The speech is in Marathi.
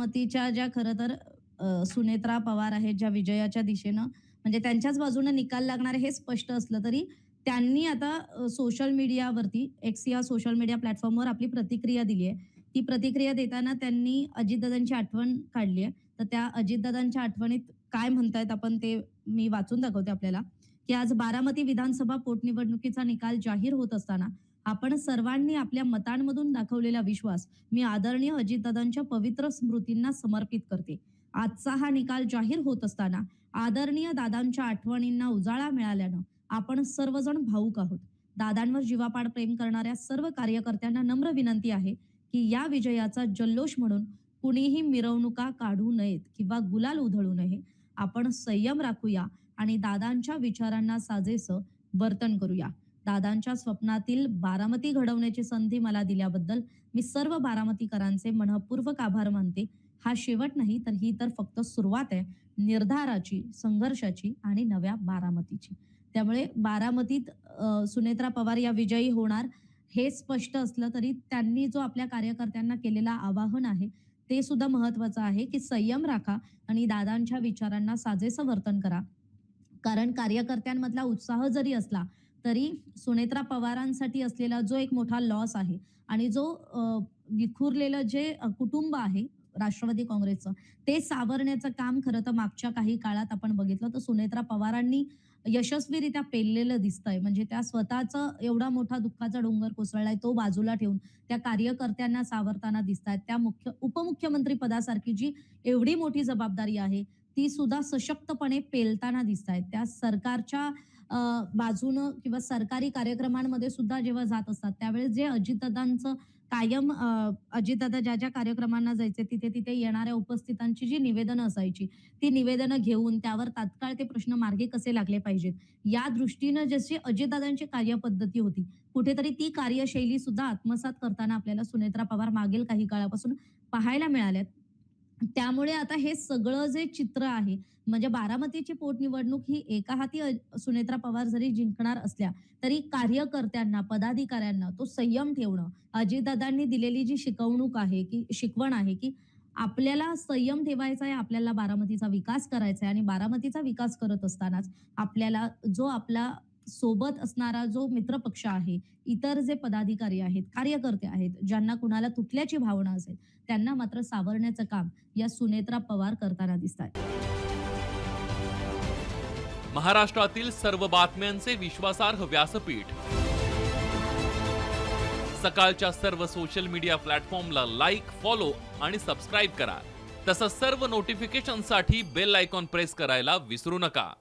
मतीच्या ज्या खरं तर सुनेत्रा पवार आहेत, ज्या विजयाच्या दिशेनं म्हणजे त्यांच्याच बाजूने निकाल लागणार आहे हे स्पष्ट असलं तरी त्यांनी आता सोशल मीडियावरती एक्स या सोशल मीडिया प्लॅटफॉर्मवर आपली प्रतिक्रिया दिली आहे. ती प्रतिक्रिया देताना त्यांनी अजितदादांची आठवण काढली आहे. तर त्या अजितदादांच्या आठवणीत काय म्हणतायत आपण ते मी वाचून दाखवते आपल्याला, की आज बारामती विधानसभा पोटनिवडणुकीचा निकाल जाहीर होत असताना आपण सर्वांनी आपल्या मतांमधून दाखवलेला विश्वास मी आदरणीय अजितदादांच्या पवित्र स्मृतींना समर्पित करते. आजचा हा निकाल जाहीर होत असताना आदरणीय दादांच्या आठवणींना उजाळा मिळाल्यानं आपण सर्वजण भावूक आहोत. दादांवर जीवापाड प्रेम करणाऱ्या सर्व कार्यकर्त्यांना नम्र विनंती आहे की या विजयाचा जल्लोष म्हणून कुणीही मिरवणुका काढू नयेत किंवा गुलाल उधळू नये. आपण संयम राखूया आणि दादांच्या विचारांना साजेसं वर्तन करूया. दादांच्या स्वप्नातील बारामती घडवण्याची संधी मला दिल्याबद्दल मी सर्व बारामतीकरांचे मनःपूर्वक आभार मानते. हा शेवट नाही तर ही तर फक्त सुरुवात आहे निर्धाराची, संघर्षाची आणि नव्या बारामतीची. त्यामुळे बारामतीत सुनेत्रा पवार या विजयी होणार हे स्पष्ट असलं तरी त्यांनी जो आपल्या कार्यकर्त्यांना केलेला आवाहन आहे ते सुद्धा महत्वाचं आहे की संयम राखा आणि दादांच्या विचारांना साजेसं वर्तन करा. कारण कार्यकर्त्यांमधला उत्साह जरी असला तरी सुनेत्रा पवारांसाठी असलेला जो एक मोठा लॉस आहे आणि जो विखुरलेलं जे कुटुंब आहे राष्ट्रवादी काँग्रेसचं ते सावरण्याचं काम खरं तर मागच्या काही काळात आपण बघितलं तर सुनेत्रा पवारांनी यशस्वीरित्या पेललेलं दिसतंय. म्हणजे त्या स्वतःचं एवढा मोठा दुःखाचा डोंगर कोसळलाय तो बाजूला ठेवून त्या कार्यकर्त्यांना सावरताना दिसतायत. त्या उपमुख्यमंत्री पदासारखी जी एवढी मोठी जबाबदारी आहे ती सुद्धा सशक्तपणे पेलताना दिसतायत. त्या सरकारच्या बाजूनं किंवा सरकारी कार्यक्रमांमध्ये सुद्धा जेव्हा जात असतात त्यावेळेस जे अजितदादांचं कायम अजितदादा ज्या कार्यक्रमांना जायचे तिथे येणाऱ्या उपस्थितांची जी निवेदनं असायची ती निवेदनं घेऊन त्यावर तात्काळ ते प्रश्न मार्गी कसे लागले पाहिजेत या दृष्टीनं जशी अजितदादांची कार्यपद्धती होती कुठेतरी ती कार्यशैली सुद्धा आत्मसात करताना आपल्याला सुनेत्रा पवार मागील काही काळापासून पाहायला मिळाल्यात. त्यामुळे आता हे सगळं जे चित्र आहे म्हणजे बारामतीची पोटनिवडणूक ही एका हाती सुनेत्रा पवार जरी जिंकणार असल्या तरी कार्यकर्त्यांना पदाधिकाऱ्यांना तो संयम ठेवणं अजितदादांनी दिलेली जी शिकवण आहे की आपल्याला संयम ठेवायचा आहे, आपल्याला बारामतीचा विकास करायचा आहे आणि बारामतीचा विकास करत असतानाच आपल्याला जो आपला सोबत असणारा जो मित्रपक्ष आहे, इतर जे पदाधिकारी आहेत, कार्यकर्ते आहेत, ज्यांना कुणाला तुटल्याची भावना असेल, त्यांना मात्र सावरण्याचं काम या सुनेत्रा पवार करताना दिसतात. महाराष्ट्रातील सर्व बातम्यांचे विश्वासार्ह व्यासपीठ. सकाळच्या सर्व सोशल मीडिया प्लॅटफॉर्मला लाईक, फॉलो आणि सबस्क्राईब करा. तसंच सर्व नोटिफिकेशनसाठी बेल आयकॉन प्रेस करायला विसरू नका.